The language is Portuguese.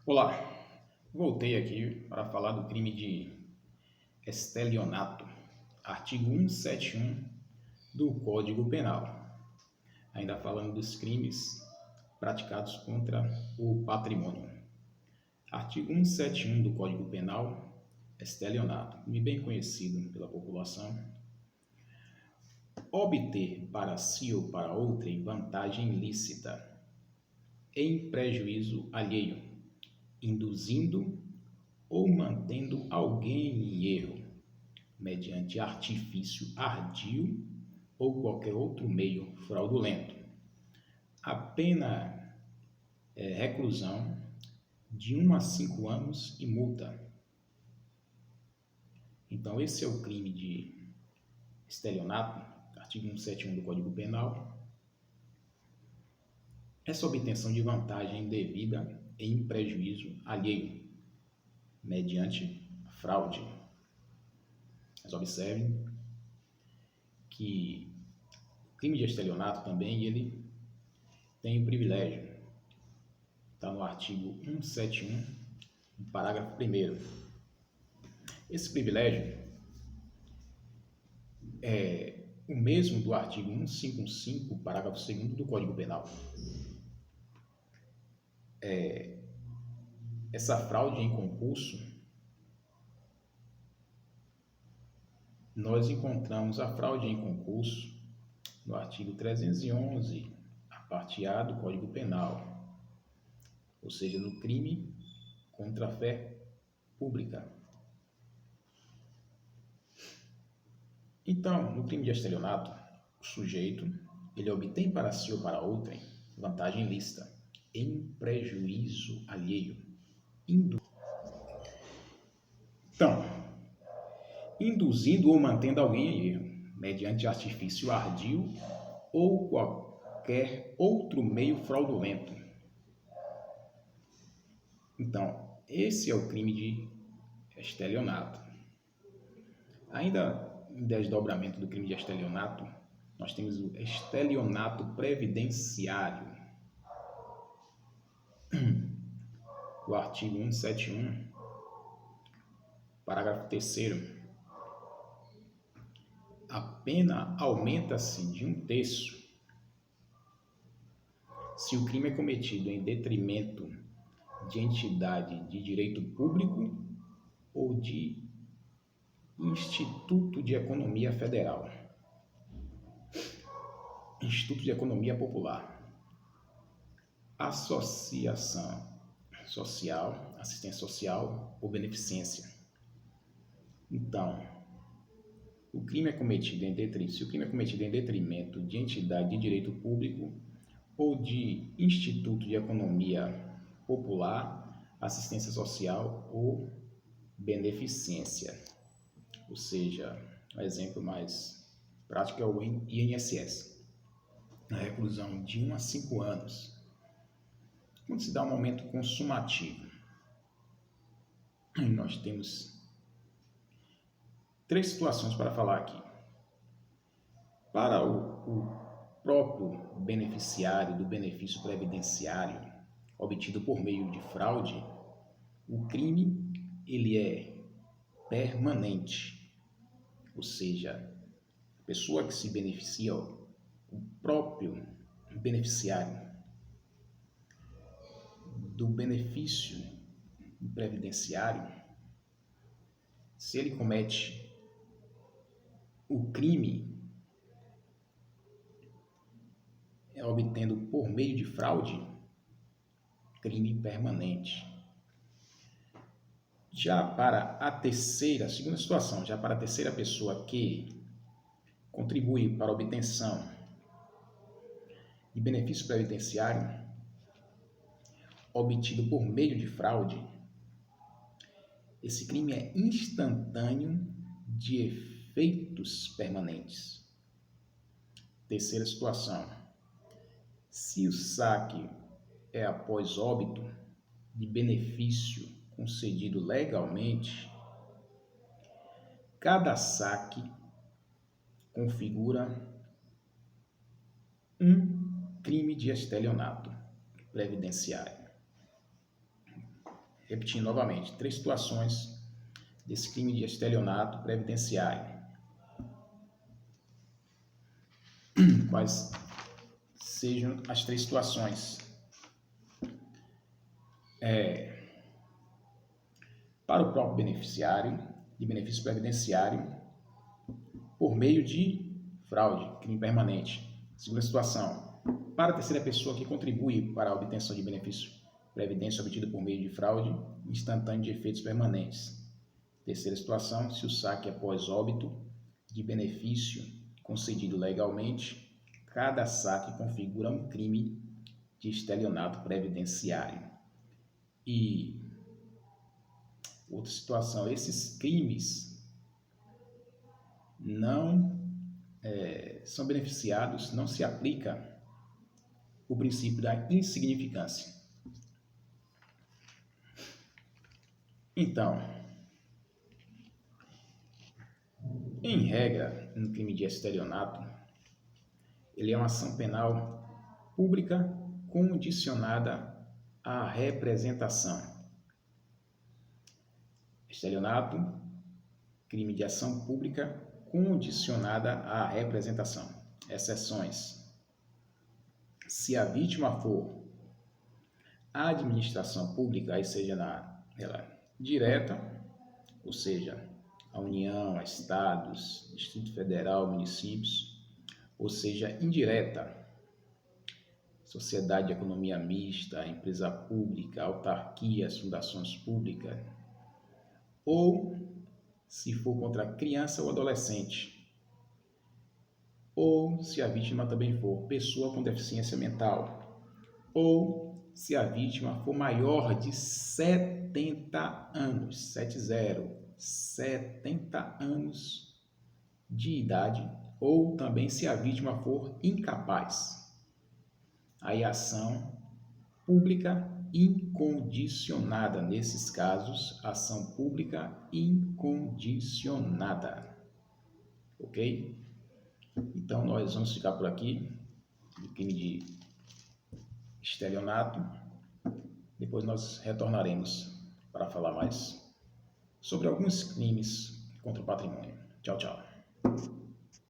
Olá, voltei aqui para falar do crime de estelionato, artigo 171 do Código Penal, ainda falando dos crimes praticados contra o patrimônio. Artigo 171 do Código Penal, estelionato, crime bem conhecido pela população, obter para si ou para outrem vantagem ilícita, em prejuízo alheio, induzindo ou mantendo alguém em erro, mediante artifício ardil ou qualquer outro meio fraudulento. A pena é reclusão de 1 a 5 anos e multa. Então, esse é o crime de estelionato, artigo 171 do Código Penal. Essa obtenção de vantagem indevida em prejuízo alheio, mediante fraude. Mas observem que o crime de estelionato também ele tem o privilégio. Está no artigo 171, no parágrafo 1º. Esse privilégio é o mesmo do artigo 155, parágrafo 2º do Código Penal. Essa fraude em concurso, nós encontramos a fraude em concurso no artigo 311, a parte A do Código Penal, ou seja, no crime contra a fé pública. Então, no crime de estelionato, o sujeito ele obtém para si ou para outrem vantagem ilícita, em prejuízo alheio. Então, induzindo ou mantendo alguém em erro, mediante artifício ardil ou qualquer outro meio fraudulento. Então, esse é o crime de estelionato. Ainda em desdobramento do crime de estelionato, nós temos o estelionato previdenciário. O artigo 171, parágrafo 3º. A pena aumenta-se de 1/3 se o crime é cometido em detrimento de entidade de direito público ou de Instituto de Economia Federal, Instituto de Economia Popular, associação social, assistência social ou beneficência. Então, se o crime é cometido em detrimento de entidade de direito público ou de Instituto de Economia Popular, assistência social ou beneficência. Ou seja, o exemplo mais prático é o INSS, a reclusão de 1 a 5 anos. Quando se dá um aumento consumativo, nós temos 3 situações para falar aqui. Para o próprio beneficiário do benefício previdenciário obtido por meio de fraude, o crime ele é permanente, ou seja, a pessoa que se beneficia, o próprio beneficiário do benefício previdenciário, se ele comete o crime obtendo por meio de fraude, crime permanente. Já para a segunda situação, já para a terceira pessoa que contribui para a obtenção de benefício previdenciário obtido por meio de fraude, esse crime é instantâneo de efeitos permanentes. Terceira situação, se o saque é após óbito de benefício concedido legalmente, cada saque configura um crime de estelionato previdenciário. repetindo novamente, 3 situações desse crime de estelionato previdenciário. Quais sejam as 3 situações? Para o próprio beneficiário, de benefício previdenciário, por meio de fraude, crime permanente. Segunda situação, para a terceira pessoa que contribui para a obtenção de benefício previdência obtido por meio de fraude instantâneo de efeitos permanentes. Terceira situação, se o saque após óbito de benefício concedido legalmente, cada saque configura um crime de estelionato previdenciário. E outra situação, esses crimes não são beneficiados, não se aplica o princípio da insignificância. Então, em regra, no crime de estelionato, ele é uma ação penal pública condicionada à representação. Estelionato, crime de ação pública condicionada à representação. Exceções: se a vítima for a administração pública, aí seja ela direta, ou seja, a União, a estados, Distrito Federal, municípios, ou seja, indireta, sociedade de economia mista, empresa pública, autarquias, fundações públicas, ou se for contra criança ou adolescente, ou se a vítima também for pessoa com deficiência mental, ou se a vítima for maior de 70 anos, 70 anos de idade, ou também se a vítima for incapaz. Aí a ação pública incondicionada, nesses casos, ação pública incondicionada. Ok? Então, nós vamos ficar por aqui, no crime de estelionato. Depois nós retornaremos para falar mais sobre alguns crimes contra o patrimônio. Tchau, tchau.